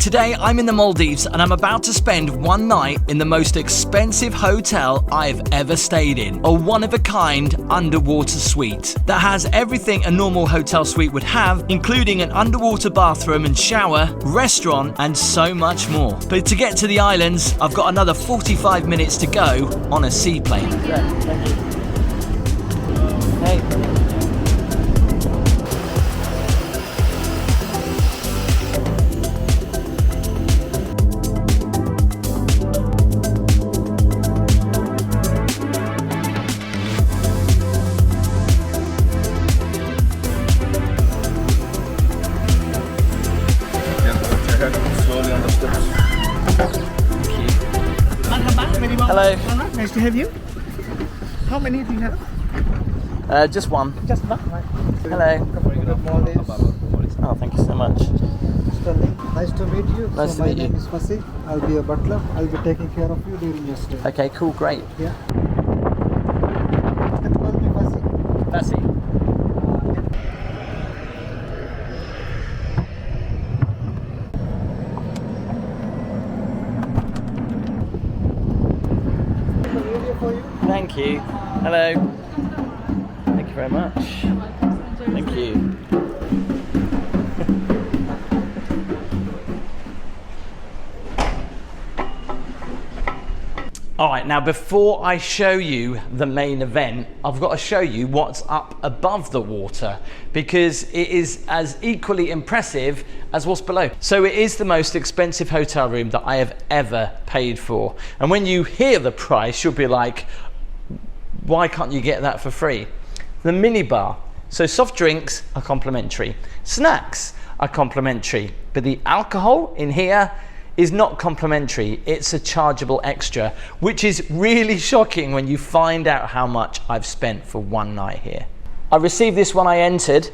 Today I'm in the Maldives and I'm about to spend one night in the most expensive hotel I've ever stayed in. A one-of-a-kind underwater suite that has everything a normal hotel suite would have, including an underwater bathroom and shower, restaurant and so much more. But to get to the islands, I've got another 45 minutes to go on a seaplane. Thank you. Hey. Hello. Nice to have you. How many do you have? Just one. Just one. Right. Hello. Maldives. Oh, thank you so much. Sterling, nice to meet you. Nice to meet you. My name is Fasi. I'll be a butler. I'll be taking care of you during your stay. Okay, cool, great. Yeah. You can call me Fasi. Fasi. Thank you. Hello. Thank you very much. Thank you. Alright, now before I show you the main event, I've got to show you what's up above the water because it is as equally impressive as what's below. So it is the most expensive hotel room that I have ever paid for. And when you hear the price, you'll be like, why can't you get that for free? The minibar. So soft drinks are complimentary. Snacks are complimentary. But the alcohol in here is not complimentary. It's a chargeable extra, which is really shocking when you find out how much I've spent for one night here. I received this when I entered.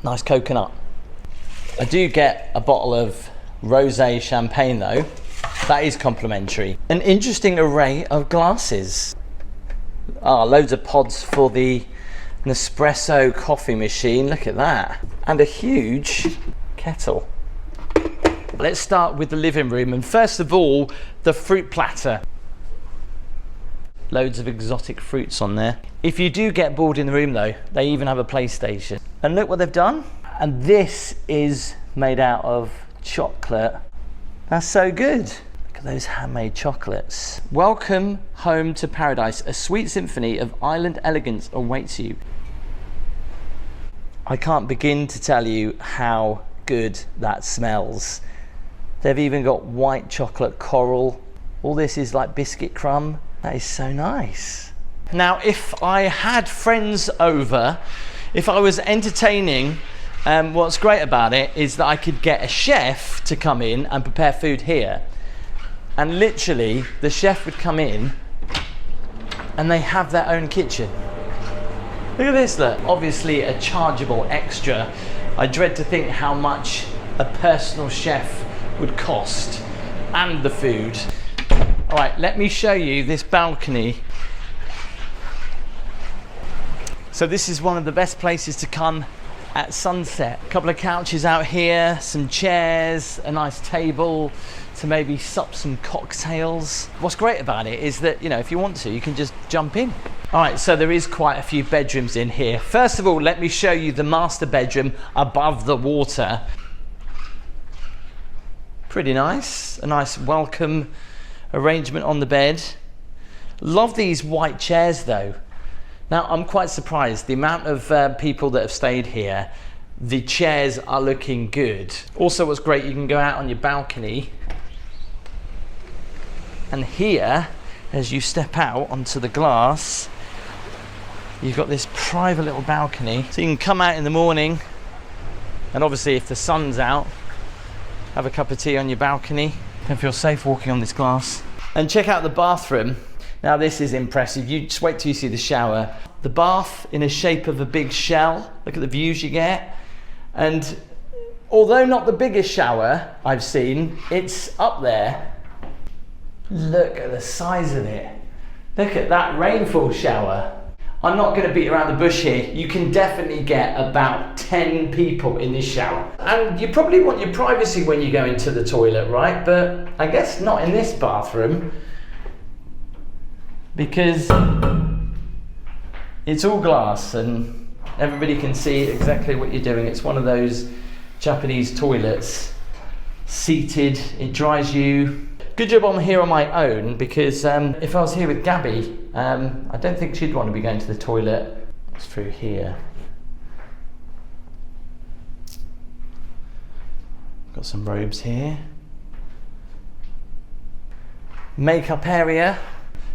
Nice coconut. I do get a bottle of rosé champagne though. That is complimentary. An interesting array of glasses. Loads of pods for the Nespresso coffee machine. Look at that. And a huge kettle. Let's start with the living room. And first of all, the fruit platter. Loads of exotic fruits on there. If you do get bored in the room though, they even have a PlayStation. And look what they've done. And this is made out of chocolate. That's so good. Those handmade chocolates. Welcome home to paradise. A sweet symphony of island elegance awaits you. I can't begin to tell you how good that smells. They've even got white chocolate coral. All this is like biscuit crumb. That is so nice. Now, if I had friends over, if I was entertaining, what's great about it is that I could get a chef to come in and prepare food here. And literally, the chef would come in and they have their own kitchen. Look at this, look. Obviously a chargeable extra. I dread to think how much a personal chef would cost and the food. All right, let me show you this balcony. So this is one of the best places to come at sunset. A couple of couches out here, some chairs, a nice table to maybe sup some cocktails. What's great about it is that, you know, if you want to, you can just jump in. All right, so there is quite a few bedrooms in here. First of all, let me show you the master bedroom above the water. Pretty nice, a nice welcome arrangement on the bed. Love these white chairs though. Now, I'm quite surprised the amount of people that have stayed here. The chairs are looking good. Also, what's great, you can go out on your balcony. And here, as you step out onto the glass, you've got this private little balcony. So you can come out in the morning, and obviously if the sun's out, have a cup of tea on your balcony and feel safe walking on this glass. And check out the bathroom. Now this is impressive. You just wait till you see the shower. The bath in a shape of a big shell. Look at the views you get. And although not the biggest shower I've seen, it's up there. Look at the size of it. Look at that rainfall shower. I'm not going to beat around the bush here. You can definitely get about 10 people in this shower. And you probably want your privacy when you go into the toilet, right? But I guess not in this bathroom, because it's all glass and everybody can see exactly what you're doing. It's one of those Japanese toilets, seated, it dries you. Good job I'm here on my own, because if I was here with Gabby, I don't think she'd want to be going to the toilet. It's through here. Got some robes here. Makeup area.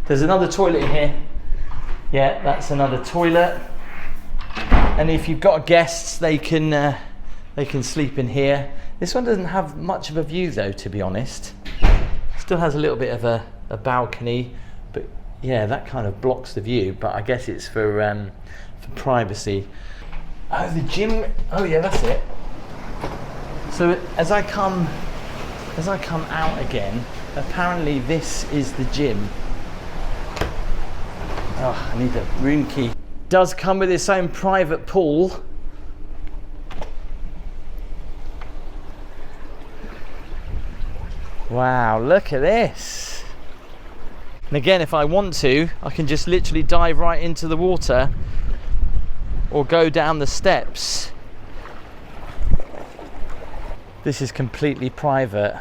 There's another toilet in here. Yeah, that's another toilet. And if you've got guests, they can sleep in here. This one doesn't have much of a view though, to be honest. Still has a little bit of a balcony, but yeah, that kind of blocks the view. But I guess it's for privacy. Oh, the gym. Oh yeah, that's it. So as I come out again, apparently this is the gym. Oh, I need a room key. Does come with its own private pool. Wow, look at this. And again, if I want to, I can just literally dive right into the water or go down the steps. This is completely private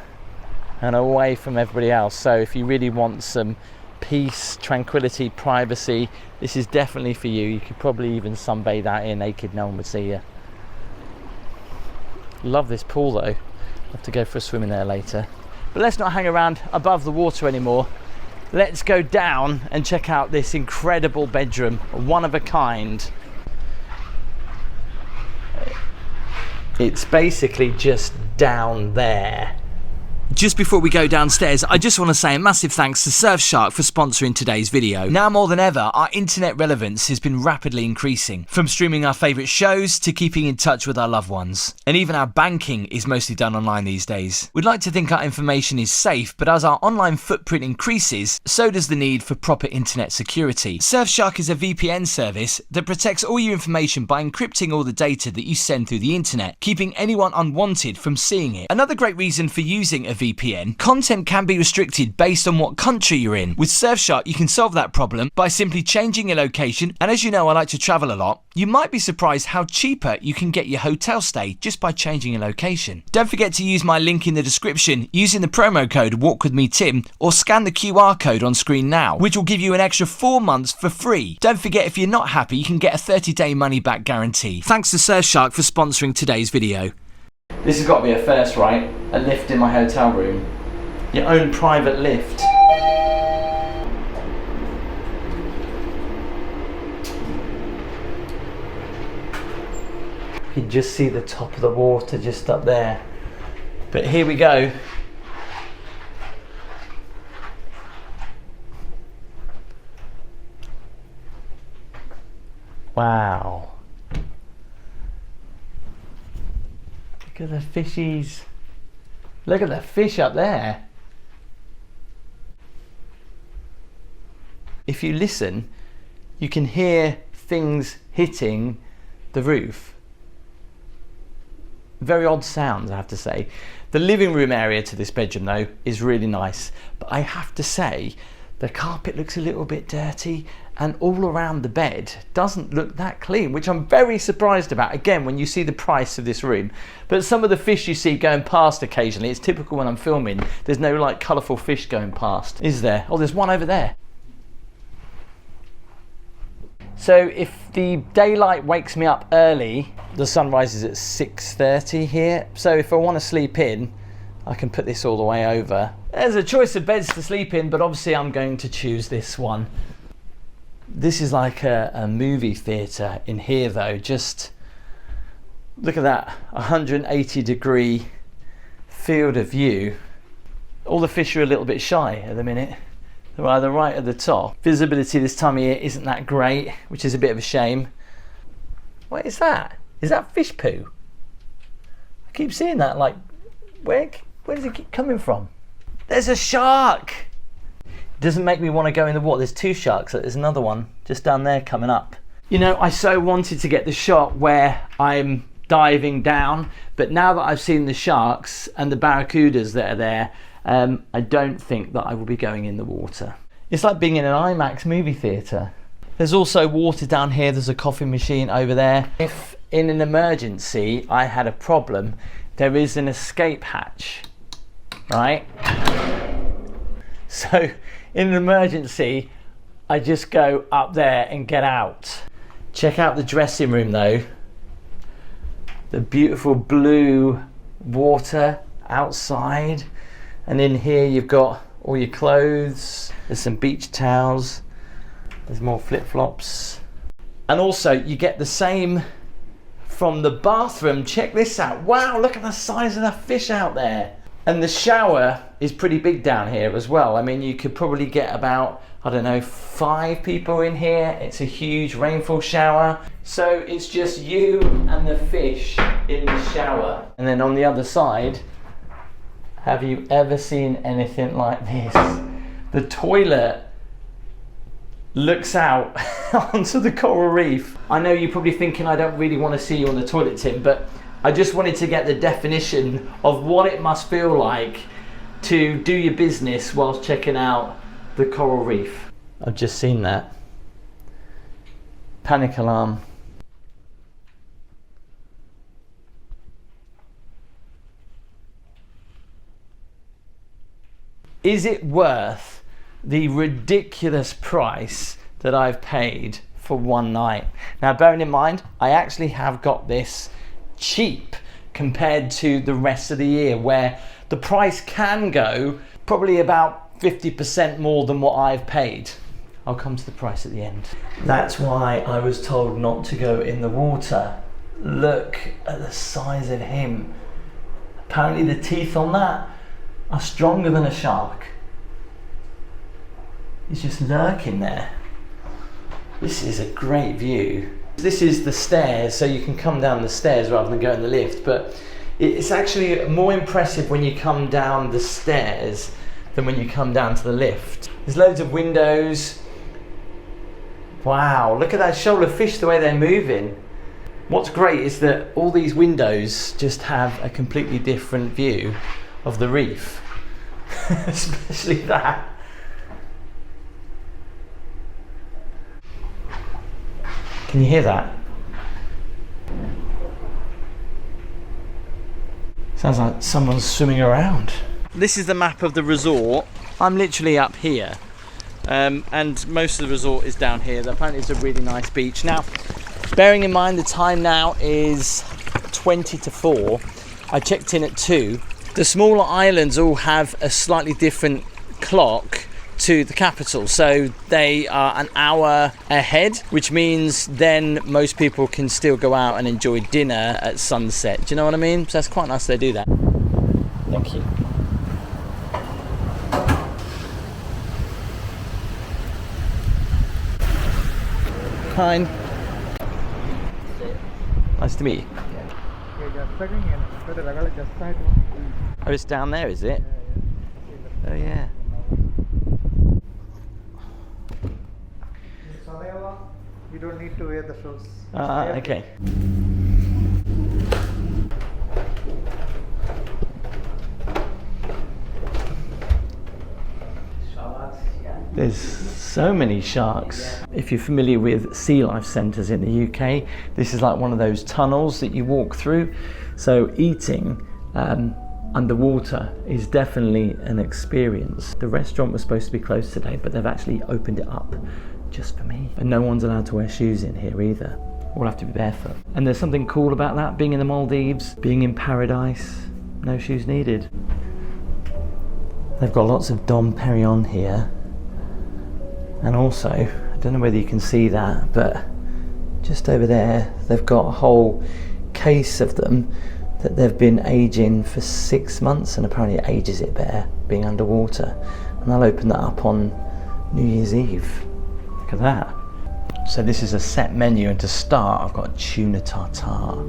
and away from everybody else. So if you really want some peace, tranquility, privacy, this is definitely for you. You could probably even sunbathe out here naked, no one would see you. Love this pool though. I'll have to go for a swim in there later. But let's not hang around above the water anymore. Let's go down and check out this incredible bedroom, one of a kind. It's basically just down there. Just before we go downstairs, I just want to say a massive thanks to Surfshark for sponsoring today's video. Now more than ever, our internet relevance has been rapidly increasing, from streaming our favourite shows to keeping in touch with our loved ones. And even our banking is mostly done online these days. We'd like to think our information is safe, but as our online footprint increases, so does the need for proper internet security. Surfshark is a VPN service that protects all your information by encrypting all the data that you send through the internet, keeping anyone unwanted from seeing it. Another great reason for using a VPN, content can be restricted based on what country you're in. With Surfshark, you can solve that problem by simply changing your location, and as you know I like to travel a lot, you might be surprised how cheaper you can get your hotel stay just by changing your location. Don't forget to use my link in the description using the promo code WalkWithMeTim, or scan the QR code on screen now, which will give you an extra 4 months for free. Don't forget, if you're not happy, you can get a 30-day money-back guarantee. Thanks to Surfshark for sponsoring today's video. This has got to be a first, right? A lift in my hotel room. Your own private lift. You can just see the top of the water just up there. But here we go. Wow. Look at the fishies. Look at the fish up there. If you listen, you can hear things hitting the roof. Very odd sounds, I have to say. The living room area to this bedroom though is really nice, but I have to say the carpet looks a little bit dirty, and all around the bed doesn't look that clean, which I'm very surprised about, again, when you see the price of this room. But some of the fish you see going past occasionally, it's typical when I'm filming, there's no like colourful fish going past, is there? Oh, there's one over there. So if the daylight wakes me up early, the sun rises at 6:30 here, so if I want to sleep in, I can put this all the way over. There's a choice of beds to sleep in, but obviously I'm going to choose this one. This is like a movie theatre in here though. Just look at that 180-degree field of view. All the fish are a little bit shy at the minute. They're either right at the top. Visibility this time of year isn't that great, which is a bit of a shame. What is that? Is that fish poo? I keep seeing that, like, where does it keep coming from? There's a shark! Doesn't make me want to go in the water. There's 2 sharks. There's another one just down there coming up. You know, I so wanted to get the shot where I'm diving down, but now that I've seen the sharks and the barracudas that are there, I don't think that I will be going in the water. It's like being in an IMAX movie theatre. There's also water down here. There's a coffee machine over there. If in an emergency I had a problem, there is an escape hatch, right? So in an emergency, I just go up there and get out. Check out the dressing room though. The beautiful blue water outside. And in here you've got all your clothes. There's some beach towels. There's more flip-flops. And also you get the same from the bathroom. Check this out. Wow, look at the size of the fish out there. And the shower is pretty big down here as well. I mean, you could probably get about, I don't know, 5 people in here. It's a huge rainfall shower. So it's just you and the fish in the shower. And then on the other side, have you ever seen anything like this? The toilet looks out onto the coral reef. I know you're probably thinking I don't really want to see you on the toilet, Tim, but I just wanted to get the definition of what it must feel like to do your business whilst checking out the coral reef. I've just seen that. Panic alarm. Is it worth the ridiculous price that I've paid for one night? Now, bearing in mind, I actually have got this cheap compared to the rest of the year, where the price can go probably about 50% more than what I've paid. I'll come to the price at the end. That's why I was told not to go in the water. Look at the size of him. Apparently the teeth on that are stronger than a shark. He's just lurking there. This is a great view. This is the stairs, so you can come down the stairs rather than go in the lift, but it's actually more impressive when you come down the stairs than when you come down to the lift. There's loads of windows. Wow, look at that shoal of fish, the way they're moving. What's great is that all these windows just have a completely different view of the reef. Especially that. Can you hear that? Sounds like someone's swimming around. This is the map of the resort. I'm literally up here, and most of the resort is down here. Apparently it's a really nice beach. Now, bearing in mind the time now is 20 to 4, I checked in at 2. The smaller islands all have a slightly different clock to the capital, so they are an hour ahead, which means then most people can still go out and enjoy dinner at sunset. Do you know what I mean? So that's quite nice they do that. Thank you. Hi. Nice to meet you. Oh, it's down there, is it? Oh yeah. You don't need to wear the shoes. Okay. There's so many sharks. If you're familiar with sea life centres in the UK, this is like one of those tunnels that you walk through. So eating underwater is definitely an experience. The restaurant was supposed to be closed today, but they've actually opened it up just for me. And no one's allowed to wear shoes in here either. All have to be barefoot. And there's something cool about that, being in the Maldives, being in paradise, no shoes needed. They've got lots of Dom Perignon here. And also, I don't know whether you can see that, but just over there, they've got a whole case of them that they've been aging for 6 months, and apparently it ages it better being underwater. And they'll open that up on New Year's Eve. Look at that. So this is a set menu, and to start, I've got tuna tartare.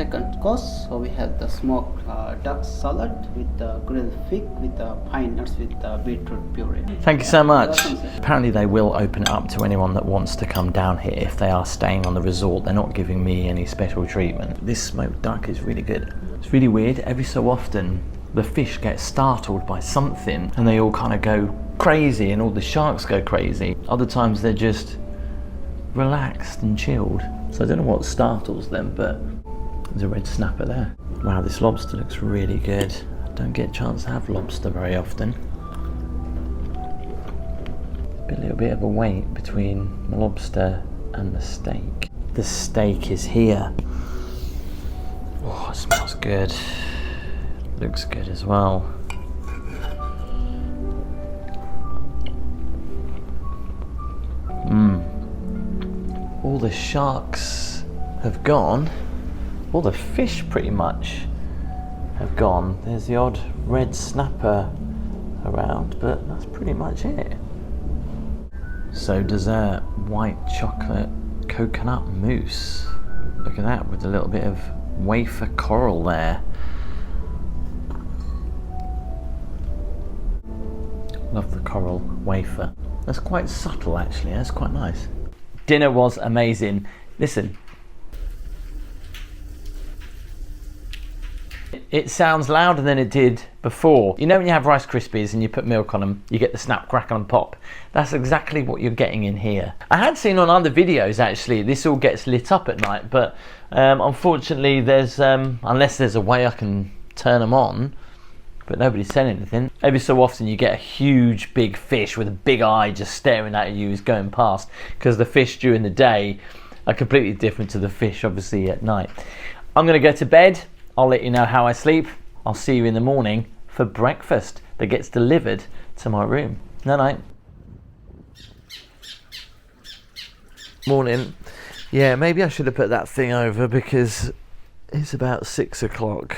second course, so we have the smoked duck salad with the grilled fig with the pine nuts with the beetroot puree. Thank you so much. Welcome, sir. Apparently they will open it up to anyone that wants to come down here if they are staying on the resort. They're not giving me any special treatment. This smoked duck is really good. It's really weird. Every so often the fish get startled by something and they all kind of go crazy and all the sharks go crazy. Other times they're just relaxed and chilled. So I don't know what startles them, but there's a red snapper there. Wow, this lobster looks really good. I don't get a chance to have lobster very often. A little bit of a wait between the lobster and the steak. The steak is here. Oh, it smells good. Looks good as well. All the sharks have gone. All the fish pretty much have gone. There's the odd red snapper around, but that's pretty much it. So dessert, white chocolate coconut mousse. Look at that, with a little bit of wafer coral there. Love the coral wafer. That's quite subtle actually, that's quite nice. Dinner was amazing. Listen. It sounds louder than it did before. You know when you have Rice Krispies and you put milk on them, you get the snap, crackle and pop? That's exactly what you're getting in here. I had seen on other videos actually, this all gets lit up at night, but unfortunately there's, unless there's a way I can turn them on, but nobody's said anything. Every so often you get a huge big fish with a big eye just staring at you as going past, because the fish during the day are completely different to the fish obviously at night. I'm gonna go to bed. I'll let you know how I sleep. I'll see you in the morning for breakfast that gets delivered to my room. Night night. Morning. Yeah, maybe I should have put that thing over because it's about 6 o'clock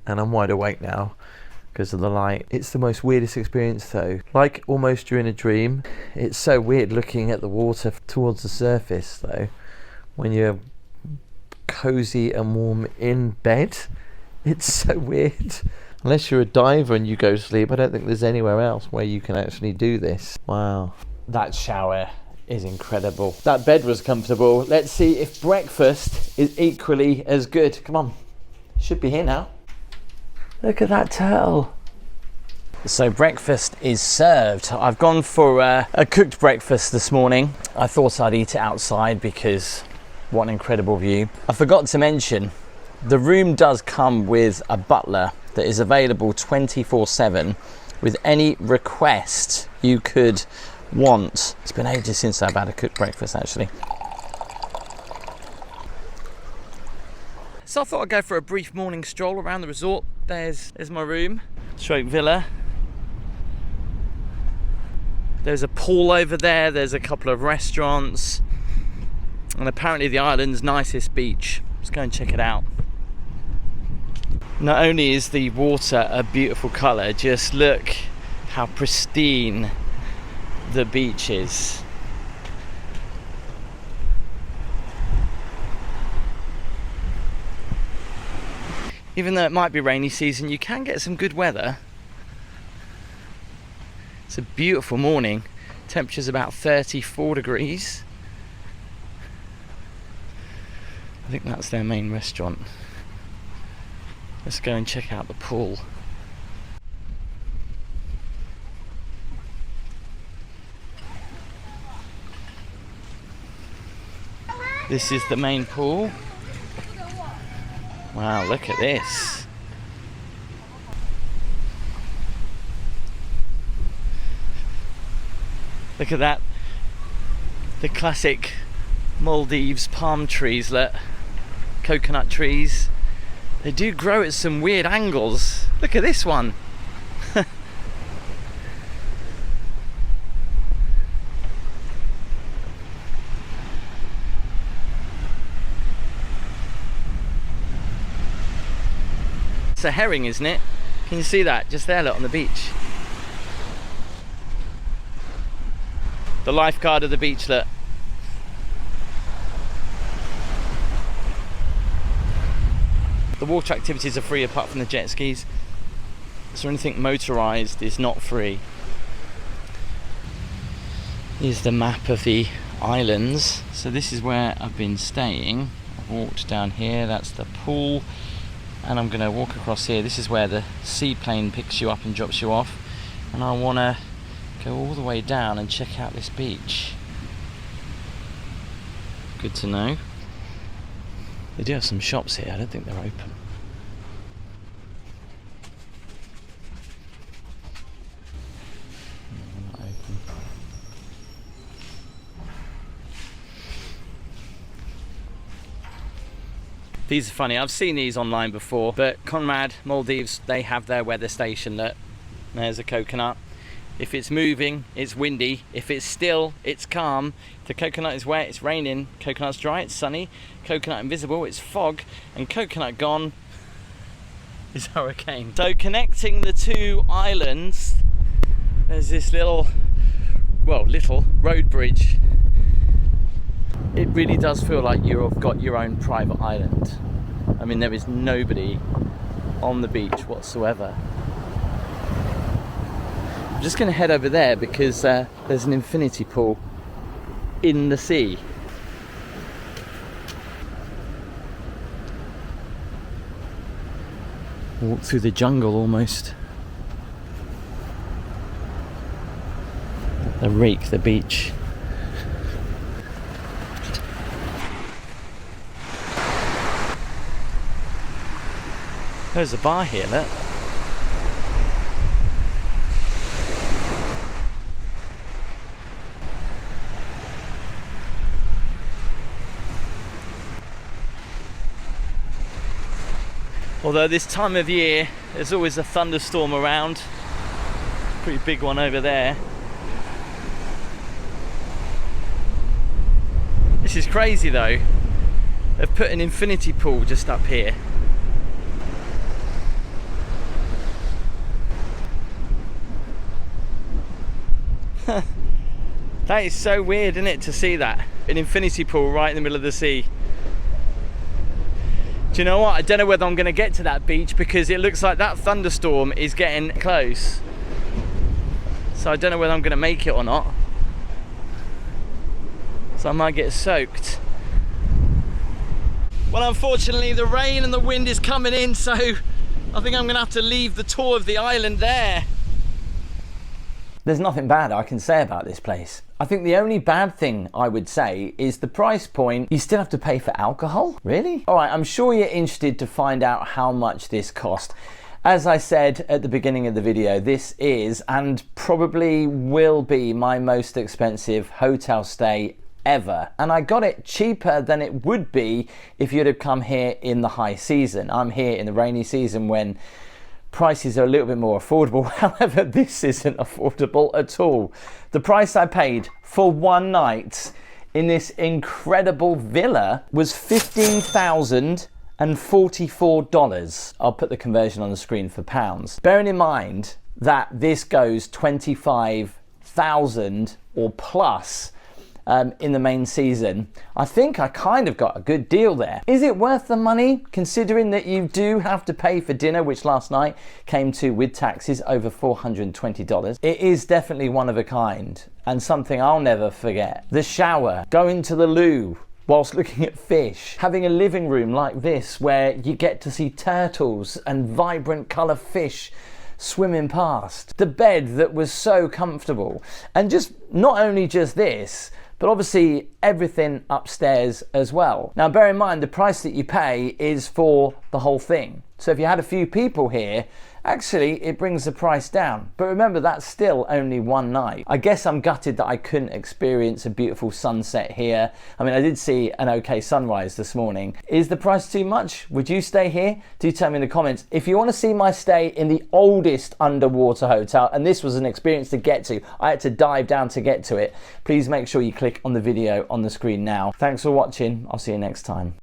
and I'm wide awake now because of the light. It's the most weirdest experience though. Like almost during a dream. It's so weird looking at the water towards the surface though. When you're cozy and warm in bed. It's so weird. Unless you're a diver and you go to sleep, I don't think there's anywhere else where you can actually do this. Wow. That shower is incredible. That bed was comfortable. Let's see if breakfast is equally as good. Come on. Should be here now. Look at that turtle. So breakfast is served. I've gone for a cooked breakfast this morning. I thought I'd eat it outside because what an incredible view. I forgot to mention, the room does come with a butler that is available 24/7 with any request you could want. It's been ages since I've had a cooked breakfast actually. So I thought I'd go for a brief morning stroll around the resort. There's my room, stroke villa. There's a pool over there, there's a couple of restaurants, and apparently the island's nicest beach. Let's go and check it out. Not only is the water a beautiful colour, just look how pristine the beach is. Even though it might be rainy season, you can get some good weather. It's a beautiful morning. Temperature's about 34 degrees. I think that's their main restaurant. Let's go and check out the pool. This is the main pool. Wow, look at this. Look at that. The classic Maldives palm trees, look. Coconut trees. They do grow at some weird angles. Look at this one. It's a herring, isn't it? Can you see that? Just there, look, on the beach. The lifeguard of the beach, look. The water activities are free apart from the jet skis. So anything motorised is not free. Here's the map of the islands. So this is where I've been staying. I've walked down here, that's the pool. And I'm going to walk across here. This is where the seaplane picks you up and drops you off. And I want to go all the way down and check out this beach. Good to know. They do have some shops here. I don't think they're open. Not open. These are funny. I've seen these online before, but Conrad, Maldives, they have their weather station. Look, there's a coconut. If it's moving, it's windy. If it's still, it's calm. The coconut is wet, it's raining. Coconut's dry, it's sunny. Coconut invisible, it's fog. And coconut gone is hurricane. So connecting the two islands, there's this little road bridge. It really does feel like you've got your own private island. I mean, there is nobody on the beach whatsoever. I'm just going to head over there because there's an infinity pool in the sea. Walk through the jungle almost. They rake the beach. There's a bar here, look. Although this time of year, there's always a thunderstorm around. Pretty big one over there. This is crazy though. They've put an infinity pool just up here. That is so weird, isn't it, to see that? An infinity pool right in the middle of the sea. Do you know what? I don't know whether I'm going to get to that beach because it looks like that thunderstorm is getting close. So I don't know whether I'm going to make it or not. So I might get soaked. Well, unfortunately the rain and the wind is coming in, so I think I'm going to have to leave the tour of the island there. There's nothing bad I can say about this place. I think the only bad thing I would say is the price point. You still have to pay for alcohol? Really? All right, I'm sure you're interested to find out how much this cost. As I said at the beginning of the video, this is and probably will be my most expensive hotel stay ever. And I got it cheaper than it would be if you'd have come here in the high season. I'm here in the rainy season when prices are a little bit more affordable. However, this isn't affordable at all. The price I paid for one night in this incredible villa was $15,044. I'll put the conversion on the screen for pounds. Bearing in mind that this goes 25,000 or plus in the main season, I think I kind of got a good deal there. Is it worth the money, considering that you do have to pay for dinner, which last night came to, with taxes, over $420? It is definitely one of a kind and something I'll never forget. The shower, going to the loo whilst looking at fish, having a living room like this where you get to see turtles and vibrant colour fish swimming past. The bed that was so comfortable, and just not only just this, but obviously everything upstairs as well. Now bear in mind the price that you pay is for the whole thing. So if you had a few people here, actually it brings the price down. But remember, that's still only one night. I guess I'm gutted that I couldn't experience a beautiful sunset here. I mean, I did see an okay sunrise this morning. Is the price too much? Would you stay here? Do tell me in the comments. If you want to see my stay in the oldest underwater hotel, and this was an experience to get to, I had to dive down to get to it, please make sure you click on the video on the screen now. Thanks for watching. I'll see you next time.